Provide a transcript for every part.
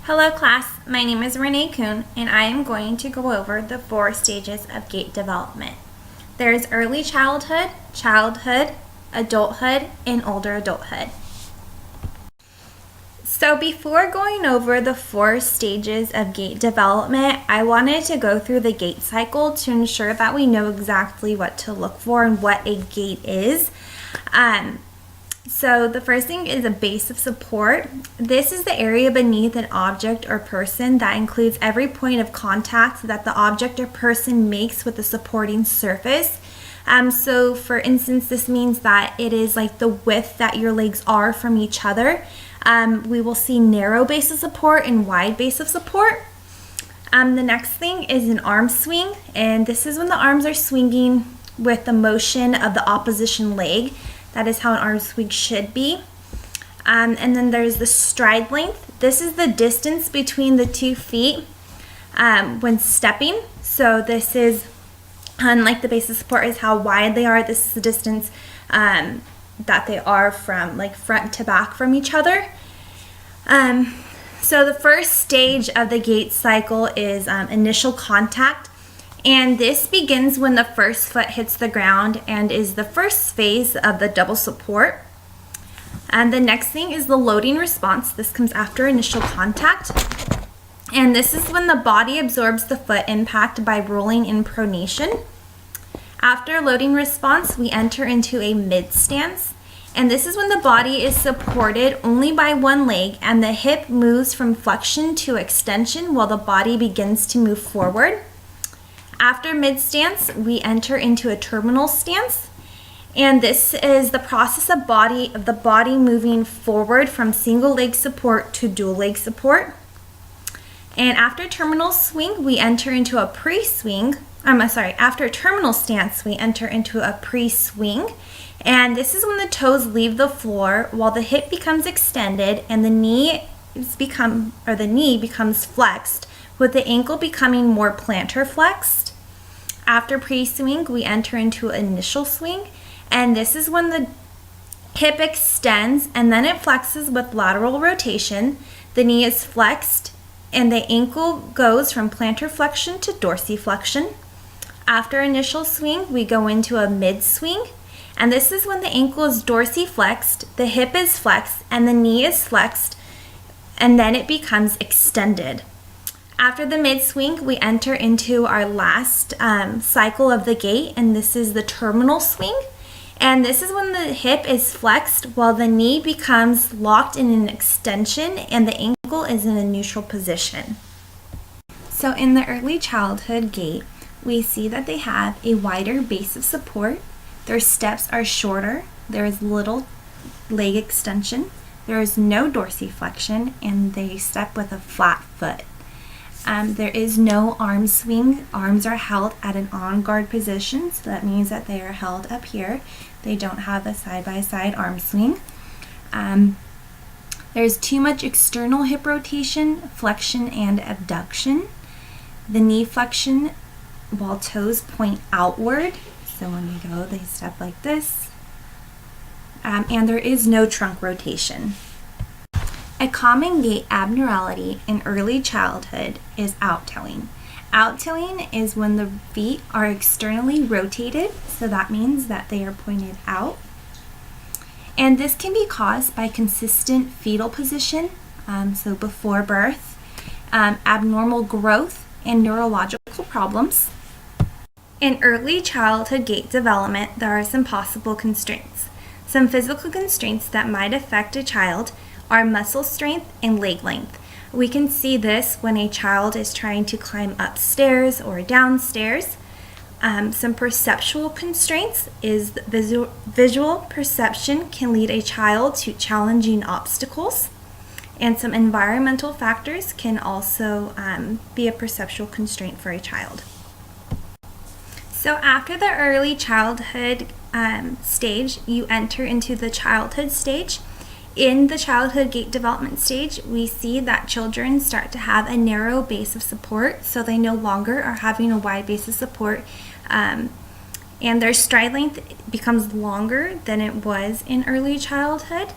Hello class, my name is Renee Kuhn and I am going to go over the 4 stages of gait development. There is early childhood, adulthood, and older adulthood. So before going over the 4 stages of gait development, I wanted to go through the gait cycle to ensure that we know exactly what to look for and what a gait is. So the first thing is a base of support. This is the area beneath an object or person that includes every point of contact that the object or person makes with the supporting surface. So for instance, this means that it is like the width that your legs are from each other. We will see narrow base of support and wide base of support. The next thing is an arm swing, and this is when the arms are swinging with the motion of the opposition leg. That is how an arm swing should be. And then there's the stride length. This is the distance between the 2 feet when stepping. So this is, unlike the base of support, is how wide they are. This is the distance that they are from like front to back from each other. So the first stage of the gait cycle is initial contact. And this begins when the first foot hits the ground and is the first phase of the double support. And the next thing is the loading response. This comes after initial contact. And this is when the body absorbs the foot impact by rolling in pronation. After loading response, we enter into a mid stance. And this is when the body is supported only by one leg and the hip moves from flexion to extension while the body begins to move forward. After mid stance, we enter into a terminal stance, and this is the process of the body moving forward from single leg support to dual leg support. And after terminal swing, we enter into a pre-swing. After terminal stance, we enter into a pre-swing, and this is when the toes leave the floor while the hip becomes extended and the knee becomes flexed, with the ankle becoming more plantar flexed. After pre-swing, we enter into initial swing, and this is when the hip extends and then it flexes with lateral rotation. The knee is flexed and the ankle goes from plantar flexion to dorsiflexion. After initial swing, we go into a mid swing, and this is when the ankle is dorsiflexed, the hip is flexed, and the knee is flexed, and then it becomes extended. After the mid swing, we enter into our last cycle of the gait, and this is the terminal swing. And this is when the hip is flexed while the knee becomes locked in an extension and the ankle is in a neutral position. So in the early childhood gait, we see that they have a wider base of support. Their steps are shorter. There is little leg extension. There is no dorsiflexion, and they step with a flat foot. There is no arm swing. Arms are held at an on-guard position, so that means that they are held up here. They don't have a side-by-side arm swing. There's too much external hip rotation, flexion, and abduction. The knee flexion while toes point outward. So when we go, they step like this. And there is no trunk rotation. A common gait abnormality in early childhood is out-toeing. Out-toeing is when the feet are externally rotated, so that means that they are pointed out. And this can be caused by consistent fetal position, so before birth, abnormal growth, and neurological problems. In early childhood gait development, there are some possible constraints. Some physical constraints that might affect a child are muscle strength and leg length. We can see this when a child is trying to climb upstairs or downstairs. Some perceptual constraints is visual perception can lead a child to challenging obstacles, and some environmental factors can also be a perceptual constraint for a child. So after the early childhood stage, you enter into the childhood stage. In the childhood gait development stage, we see that children start to have a narrow base of support, so they no longer are having a wide base of support, and their stride length becomes longer than it was in early childhood.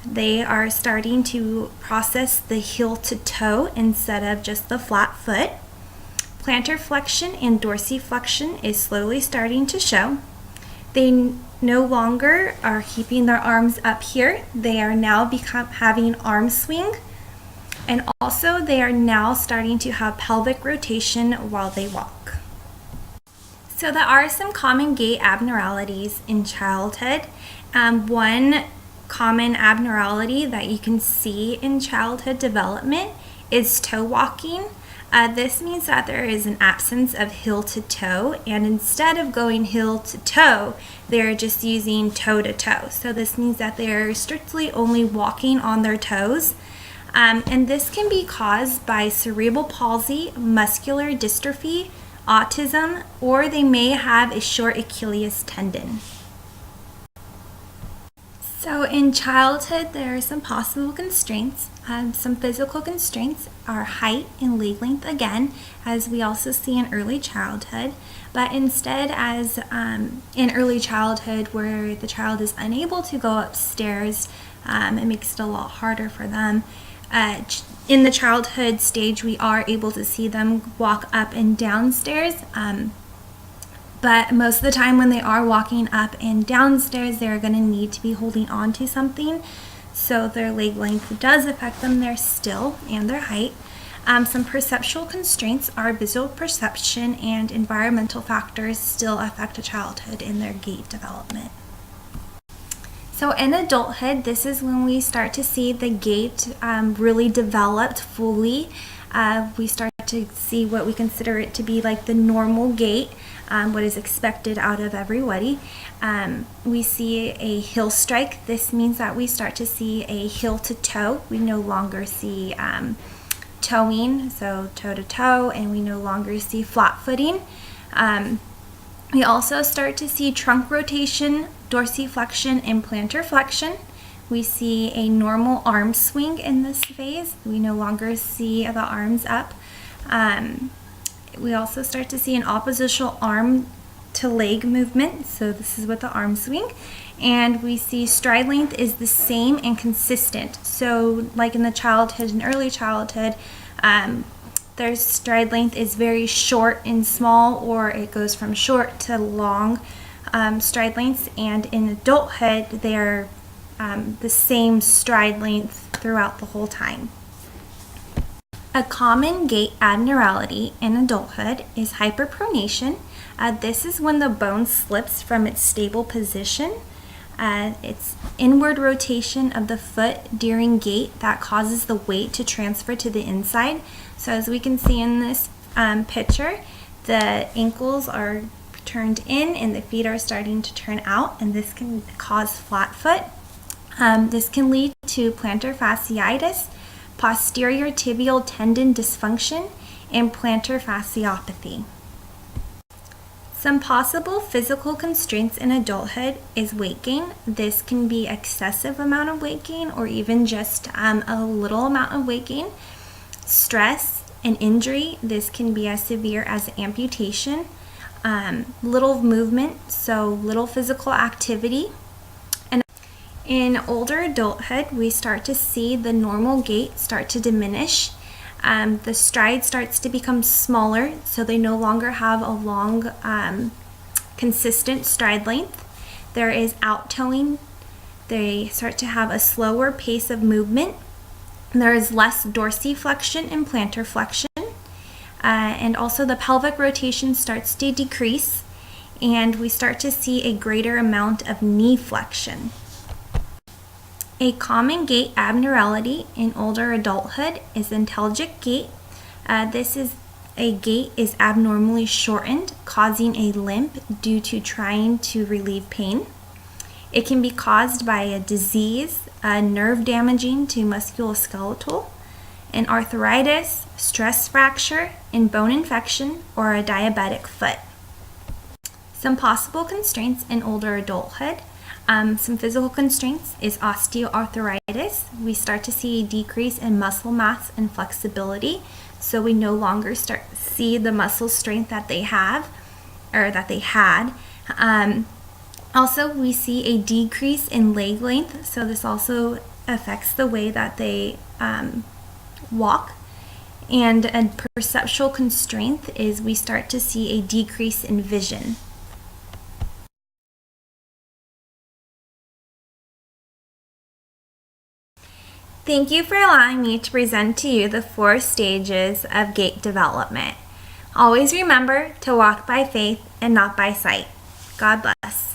They are starting to process the heel to toe instead of just the flat foot. Plantar flexion and dorsiflexion is slowly starting to show. They no longer are keeping their arms up here. They are now having arm swing. And also they are now starting to have pelvic rotation while they walk. So there are some common gait abnormalities in childhood. One common abnormality that you can see in childhood development is toe walking. This means that there is an absence of heel to toe, and instead of going heel to toe, they're just using toe to toe. So this means that they're strictly only walking on their toes. And this can be caused by cerebral palsy, muscular dystrophy, autism, or they may have a short Achilles tendon. So in childhood, there are some possible constraints. Some physical constraints are height and leg length again, as we also see in early childhood. But instead, as in early childhood where the child is unable to go upstairs, it makes it a lot harder for them. In the childhood stage, we are able to see them walk up and down stairs. But most of the time when they are walking up and downstairs, they're going to need to be holding on to something. So their leg length does affect them there still, and their height. Some perceptual constraints are visual perception, and environmental factors still affect a childhood in their gait development. So in adulthood, this is when we start to see the gait really developed fully. We start to see what we consider it to be like the normal gait, what is expected out of everybody. We see a heel strike. This means that we start to see a heel to toe. We no longer see toeing, so toe to toe, and we no longer see flat footing. We also start to see trunk rotation, dorsiflexion, and plantar flexion. We see a normal arm swing in this phase. We no longer see the arms up. We also start to see an oppositional arm to leg movement. So this is with the arm swing. And we see stride length is the same and consistent. So like in the childhood and early childhood, their stride length is very short and small, or it goes from short to long stride lengths. And in adulthood, they're the same stride length throughout the whole time. A common gait abnormality in adulthood is hyperpronation. This is when the bone slips from its stable position. It's inward rotation of the foot during gait that causes the weight to transfer to the inside. So as we can see in this picture, the ankles are turned in and the feet are starting to turn out, and this can cause flat foot. This can lead to plantar fasciitis, posterior tibial tendon dysfunction, and plantar fasciopathy. Some possible physical constraints in adulthood is weight gain. This can be excessive amount of weight gain or even just a little amount of weight gain. Stress and injury, this can be as severe as amputation. Little movement, so little physical activity. And in older adulthood, we start to see the normal gait start to diminish. The stride starts to become smaller, so they no longer have a long, consistent stride length. There is out-toeing. They start to have a slower pace of movement. There is less dorsiflexion and plantar flexion. And also the pelvic rotation starts to decrease, and we start to see a greater amount of knee flexion. A common gait abnormality in older adulthood is intelligent gait. This is a gait is abnormally shortened, causing a limp due to trying to relieve pain. It can be caused by a disease, nerve damaging to musculoskeletal, an arthritis, stress fracture, and bone infection, or a diabetic foot. Some possible constraints in older adulthood. Some physical constraints is osteoarthritis. We start to see a decrease in muscle mass and flexibility, so we no longer see the muscle strength that they have or that they had. Also, we see a decrease in leg length, so this also affects the way that they walk. And a perceptual constraint is we start to see a decrease in vision. Thank you for allowing me to present to you the 4 stages of gait development. Always remember to walk by faith and not by sight. God bless.